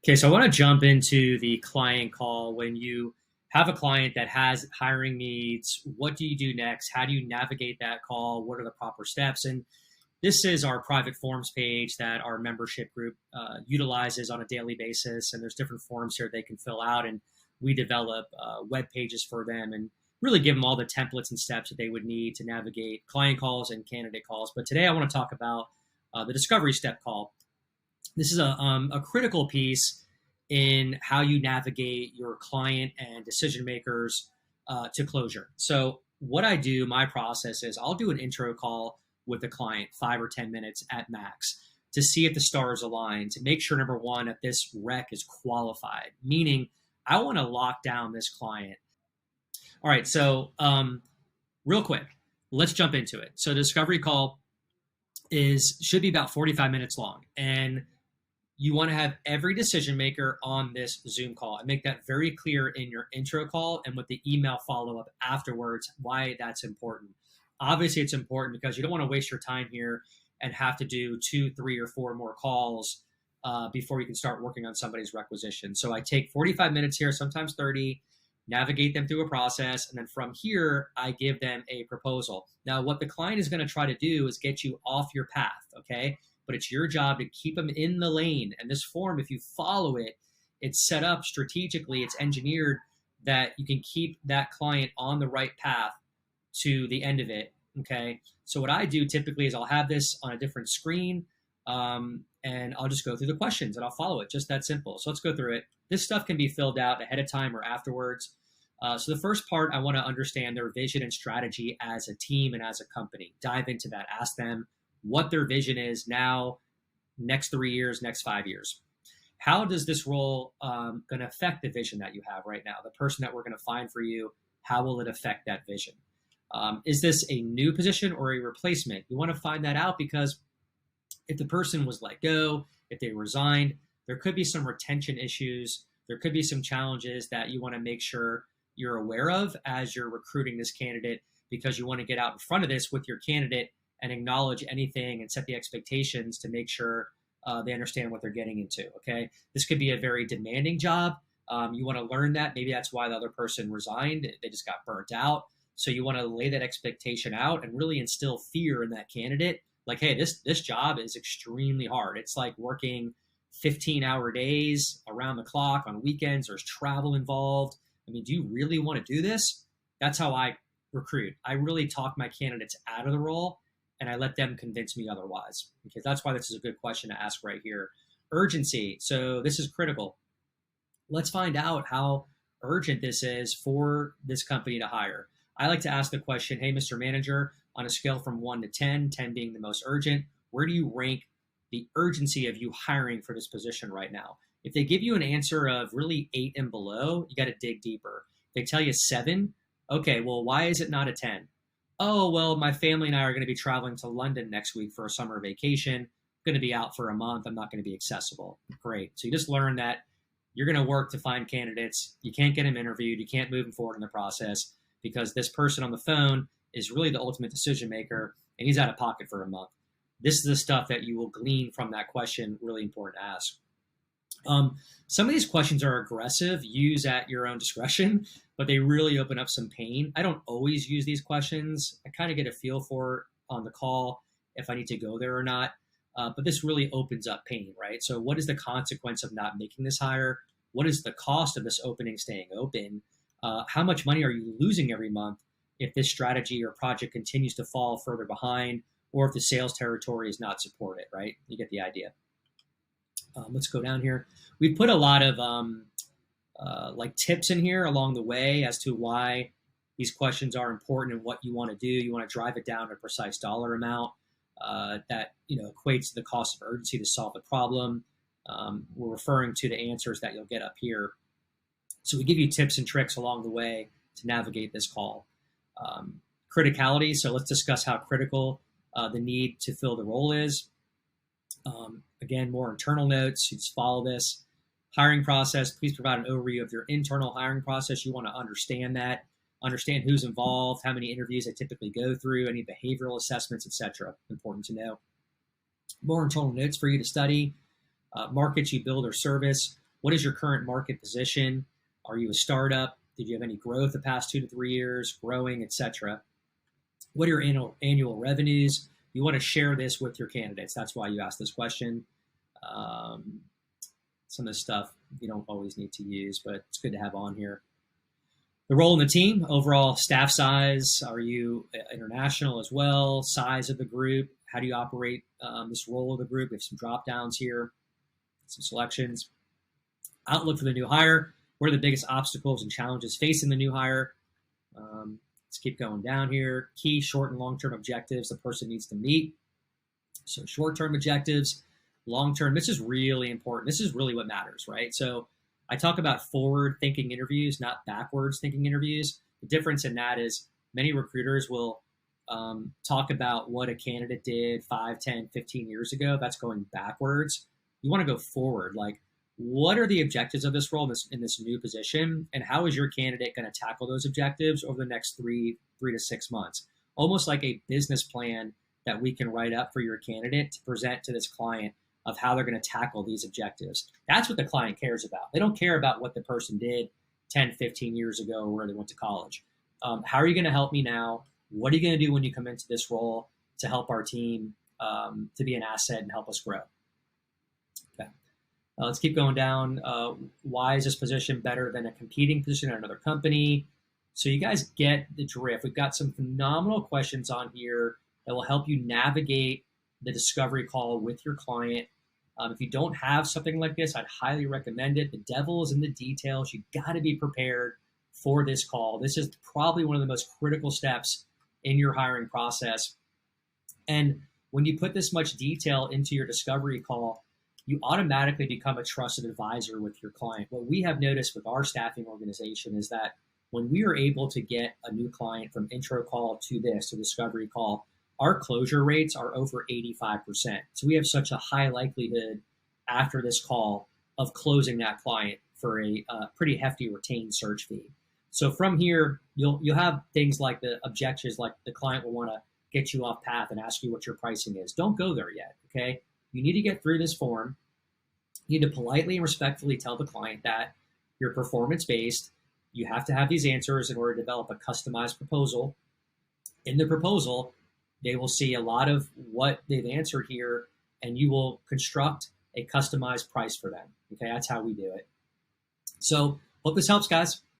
Okay, so I want to jump into the client call. When you have a client that has hiring needs, what do you do next? How do you navigate that call? What are the proper steps? And this is our private forms page that our membership group utilizes on a daily basis. And there's different forms here they can fill out. And we develop web pages for them and really give them all the templates and steps that they would need to navigate client calls and candidate calls. But today I want to talk about the discovery step call. This is a critical piece in how you navigate your client and decision makers to closure. So what I do, my process is I'll do an intro call with the client, 5 or 10 minutes at max, to see if the stars align, to make sure, number one, that this rec is qualified, meaning I want to lock down this client. All right, so real quick, let's jump into it. So the discovery call should be about 45 minutes long, and you want to have every decision maker on this Zoom call and make that very clear in your intro call and with the email follow-up afterwards, why that's important. Obviously, it's important because you don't want to waste your time here and have to do 2, 3, or 4 more calls before you can start working on somebody's requisition. So I take 45 minutes here, sometimes 30, navigate them through a process, and then from here, I give them a proposal. Now, what the client is going to try to do is get you off your path, okay? But it's your job to keep them in the lane. And this form, if you follow it, it's set up strategically, it's engineered that you can keep that client on the right path to the end of it, okay? So what I do typically is I'll have this on a different screen, and I'll just go through the questions and I'll follow it, just that simple. So let's go through it. This stuff can be filled out ahead of time or afterwards. So the first part, I want to understand their vision and strategy as a team and as a company. Dive into that. Ask them what their vision is now, next 3 years, next 5 years. How does this role going to affect the vision that you have right now? The person that we're going to find for you, how will it affect that vision? Is this a new position or a replacement? You want to find that out because if the person was let go, if they resigned, there could be some retention issues. There could be some challenges that you want to make sure you're aware of as you're recruiting this candidate, because you want to get out in front of this with your candidate and acknowledge anything and set the expectations to make sure they understand what they're getting into, okay? This could be a very demanding job. You want to learn that. Maybe that's why the other person resigned. They just got burnt out. So you want to lay that expectation out and really instill fear in that candidate. Like, hey, this job is extremely hard. It's like working 15-hour days around the clock on weekends. There's travel involved. I mean, do you really want to do this? That's how I recruit. I really talk my candidates out of the role, and I let them convince me otherwise. Because that's why this is a good question to ask right here. Urgency. So this is critical. Let's find out how urgent this is for this company to hire. I like to ask the question, hey, Mr. Manager, on a scale from 1 to 10, 10 being the most urgent, where do you rank the urgency of you hiring for this position right now? If they give you an answer of really 8 and below, you got to dig deeper. If they tell you 7, okay, well, why is it not a 10? Oh, well, my family and I are going to be traveling to London next week for a summer vacation. I'm going to be out for a month. I'm not going to be accessible. Great. So you just learn that you're going to work to find candidates. You can't get them interviewed. You can't move them forward in the process because this person on the phone is really the ultimate decision maker, and he's out of pocket for a month. This is the stuff that you will glean from that question, really important to ask. Some of these questions are aggressive, use at your own discretion, but they really open up some pain. I don't always use these questions. I kind of get a feel for it on the call if I need to go there or not. But this really opens up pain, right? So what is the consequence of not making this hire? What is the cost of this opening staying open? How much money are you losing every month if this strategy or project continues to fall further behind, or if the sales territory is not supported, right? You get the idea. Let's go down here. We've put a lot of like tips in here along the way as to why these questions are important and what you want to do. You want to drive it down to a precise dollar amount that equates to the cost of urgency to solve the problem. We're referring to the answers that you'll get up here. So we give you tips and tricks along the way to navigate this call. Criticality. So let's discuss how critical the need to fill the role is. Again, more internal notes. You just follow this. Hiring process. Please provide an overview of your internal hiring process. You want to understand that. Understand who's involved, how many interviews they typically go through, any behavioral assessments, etc. Important to know. More internal notes for you to study. Markets you build or service. What is your current market position? Are you a startup? Did you have any growth the past 2 to 3 years, growing, etc.? What are your annual revenues? You want to share this with your candidates. That's why you ask this question. Some of this stuff you don't always need to use, but it's good to have on here. The role in the team, overall staff size. Are you international as well? Size of the group. How do you operate this role of the group? We have some drop downs here, some selections. Outlook for the new hire. What are the biggest obstacles and challenges facing the new hire? Let's keep going down here. Key short and long-term objectives the person needs to meet. So short-term objectives, long-term. This is really important. This is really what matters, right? So I talk about forward-thinking interviews, not backwards-thinking interviews. The difference in that is many recruiters will talk about what a candidate did 5, 10, 15 years ago. That's going backwards. You want to go forward. Like, what are the objectives of this role in this new position, and how is your candidate going to tackle those objectives over the next 3 to 6 months? Almost like a business plan that we can write up for your candidate to present to this client of how they're going to tackle these objectives. That's what the client cares about. They don't care about what the person did 10, 15 years ago or where they went to college. How are you going to help me now? What are you going to do when you come into this role to help our team to be an asset and help us grow? Okay. Let's keep going down. Why is this position better than a competing position at another company? So you guys get the drift. We've got some phenomenal questions on here that will help you navigate the discovery call with your client. If you don't have something like this, I'd highly recommend it. The devil is in the details. You got to be prepared for this call. This is probably one of the most critical steps in your hiring process. And when you put this much detail into your discovery call, you automatically become a trusted advisor with your client. What we have noticed with our staffing organization is that when we are able to get a new client from intro call to discovery call, our closure rates are over 85%. So we have such a high likelihood after this call of closing that client for a pretty hefty retained search fee. So from here, you'll have things like the objections, like the client will want to get you off path and ask you what your pricing is. Don't go there yet, okay? You need to get through this form. You need to politely and respectfully tell the client that you're performance-based. You have to have these answers in order to develop a customized proposal. In the proposal, they will see a lot of what they've answered here, and you will construct a customized price for them. Okay, that's how we do it. So hope this helps, guys.